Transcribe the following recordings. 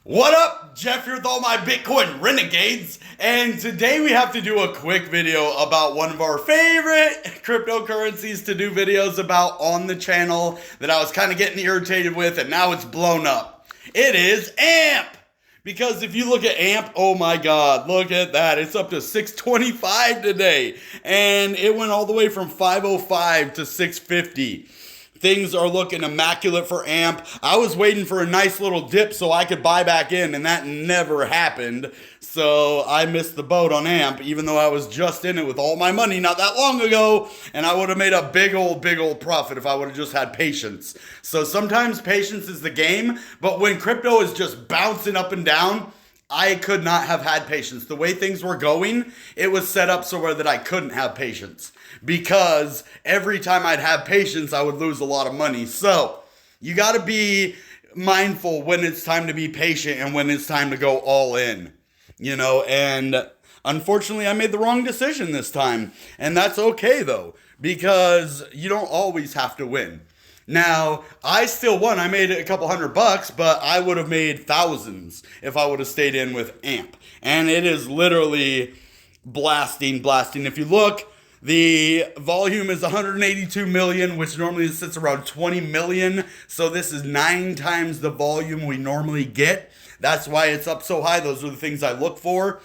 What up? Jeff here with all my Bitcoin Renegades, and today we have to do a quick video about one of our favorite cryptocurrencies to do videos about on the channel that I was kind of getting irritated with, and now it's blown up. It is AMP! Because if you look at AMP, oh my god, look at that. It's up to 625 today, and it went all the way from 505 to 650. Things are looking immaculate for AMP. I was waiting for a nice little dip so I could buy back in, and that never happened. So I missed the boat on AMP, even though I was just in it with all my money not that long ago, and I would have made a big old profit if I would have just had patience. So sometimes patience is the game, but when crypto is just bouncing up and down, I could not have had patience. The way things were going, it was set up so that I couldn't have patience. Because every time I'd have patience, I would lose a lot of money. So, you got to be mindful when it's time to be patient and when it's time to go all in. And unfortunately, I made the wrong decision this time. And that's okay, though, because you don't always have to win. Now, I still won. I made a couple $100, but I would have made thousands if I would have stayed in with AMP. And it is literally blasting. If you look, the volume is 182 million, which normally sits around 20 million. So this is 9 times the volume we normally get. That's why it's up so high. Those are the things I look for,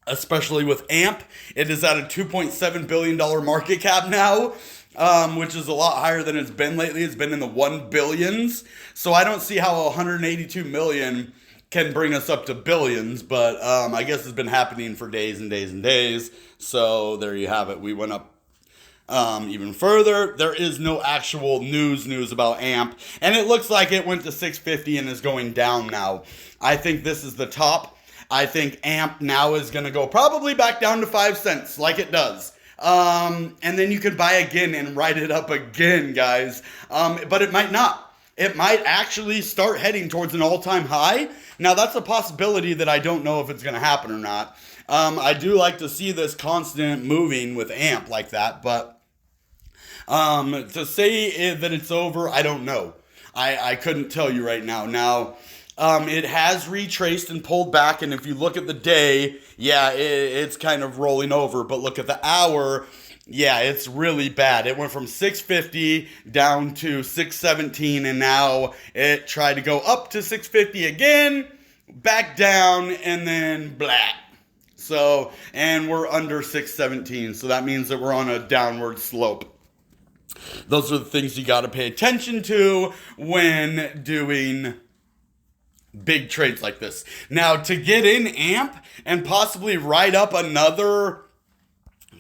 especially with AMP. It is at a $2.7 billion market cap now, which is a lot higher than it's been lately. It's been in the 1 billions. So I don't see how 182 million can bring us up to billions, but I guess it's been happening for days and days and days. So there you have it. We went up even further. There is no actual news about AMP, and it looks like it went to 650 and is going down now. I think this is the top. I think AMP now is going to go probably back down to 5 cents like it does. And then you could buy again and ride it up again, guys. But it might not. It might actually start heading towards an all-time high. Now, that's a possibility that I don't know if it's going to happen or not. I do like to see this constant moving with AMP like that, but to say that it's over, I don't know. I couldn't tell you right now. Now, it has retraced and pulled back, and if you look at the day, yeah, it's kind of rolling over, but look at the hour. Yeah, it's really bad. It went from 650 down to 617, and now it tried to go up to 650 again, back down, and then blah. So, and we're under 617, so that means that we're on a downward slope. Those are the things you got to pay attention to when doing big trades like this. Now, to get in AMP and possibly ride up another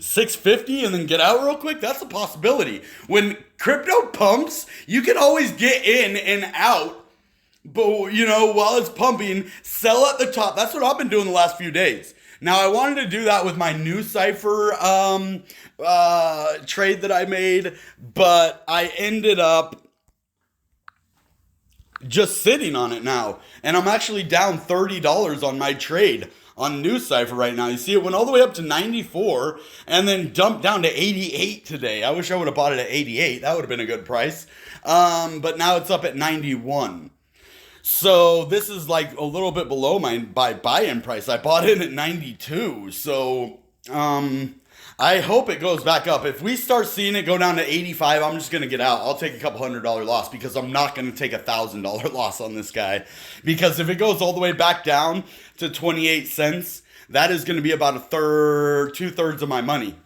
650 and then get out real quick, that's a possibility. When crypto pumps, you can always get in and out, but while it's pumping, sell at the top. That's what I've been doing the last few days. Now, I wanted to do that with my new cipher trade that I made, but I ended up just sitting on it now, and I'm actually down $30 on my trade on New Cipher right now. You see, it went all the way up to 94 and then dumped down to 88 today. I wish I would have bought it at 88. That would have been a good price. But now it's up at 91. So this is like a little bit below my buy-in price. I bought in at 92. So I hope it goes back up. If we start seeing it go down to 85, I'm just going to get out. I'll take a couple $100 loss because I'm not going to take $1,000 loss on this guy. Because if it goes all the way back down to 28 cents, that is going to be about 2/3 of my money.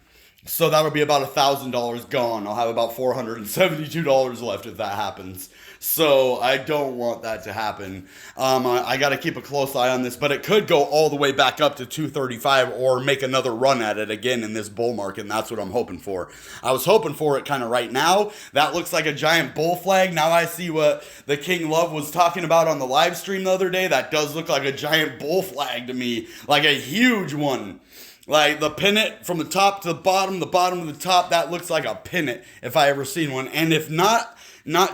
So that'll be about $1,000 gone. I'll have about $472 left if that happens. So I don't want that to happen. I got to keep a close eye on this, but it could go all the way back up to 235 or make another run at it again in this bull market, and that's what I'm hoping for. I was hoping for it kind of right now. That looks like a giant bull flag. Now I see what the King Love was talking about on the live stream the other day. That does look like a giant bull flag to me, like a huge one. Like the pennant from the top to the bottom to the top, that looks like a pennant if I ever seen one. And if not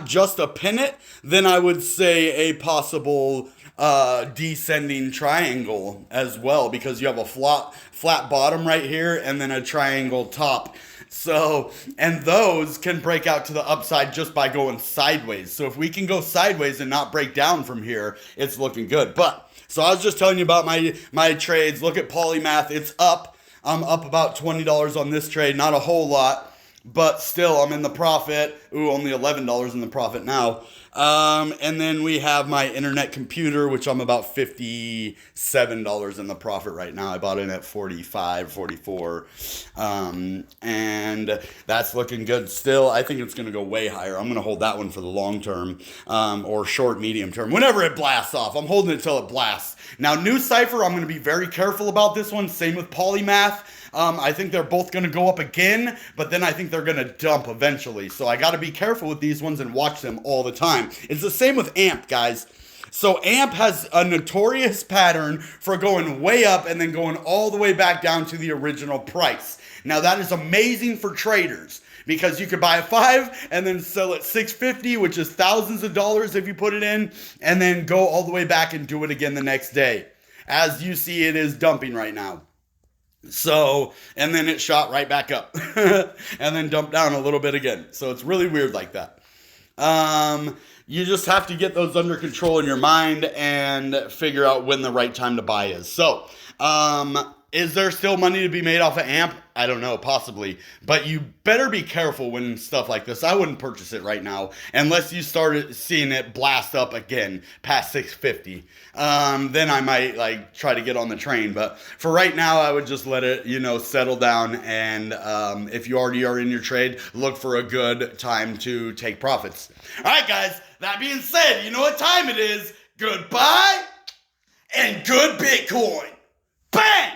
just a pennant, then I would say a possible descending triangle as well, because you have a flat bottom right here and then a triangle top So, and those can break out to the upside just by going sideways. So if we can go sideways and not break down from here, it's looking good. But, so I was just telling you about my trades. Look at Polymath. It's up. I'm up about $20 on this trade. Not a whole lot, but still I'm in the profit. Ooh, only $11 in the profit now. And then we have my internet computer, which I'm about $57 in the profit right now. I bought it at 45, 44. And that's looking good still. I think it's going to go way higher. I'm going to hold that one for the long term, or short, medium term, whenever it blasts off. I'm holding it till it blasts. Now, New Cipher, I'm going to be very careful about this one. Same with Polymath. I think they're both going to go up again, but then I think they're going to dump eventually. So I got to be careful with these ones and watch them all the time. It's the same with AMP, guys. So AMP has a notorious pattern for going way up and then going all the way back down to the original price. Now that is amazing for traders because you could buy at 5 and then sell at 650, which is thousands of dollars if you put it in, and then go all the way back and do it again the next day. As you see, it is dumping right now. So, and then it shot right back up and then dumped down a little bit again. So it's really weird like that. You just have to get those under control in your mind and figure out when the right time to buy is. So, is there still money to be made off of AMP? I don't know, possibly. But you better be careful when stuff like this. I wouldn't purchase it right now unless you started seeing it blast up again past 650. Then I might try to get on the train. But for right now, I would just let it, settle down. And if you already are in your trade, look for a good time to take profits. All right, guys. That being said, you know what time it is. Goodbye and good Bitcoin. Bang!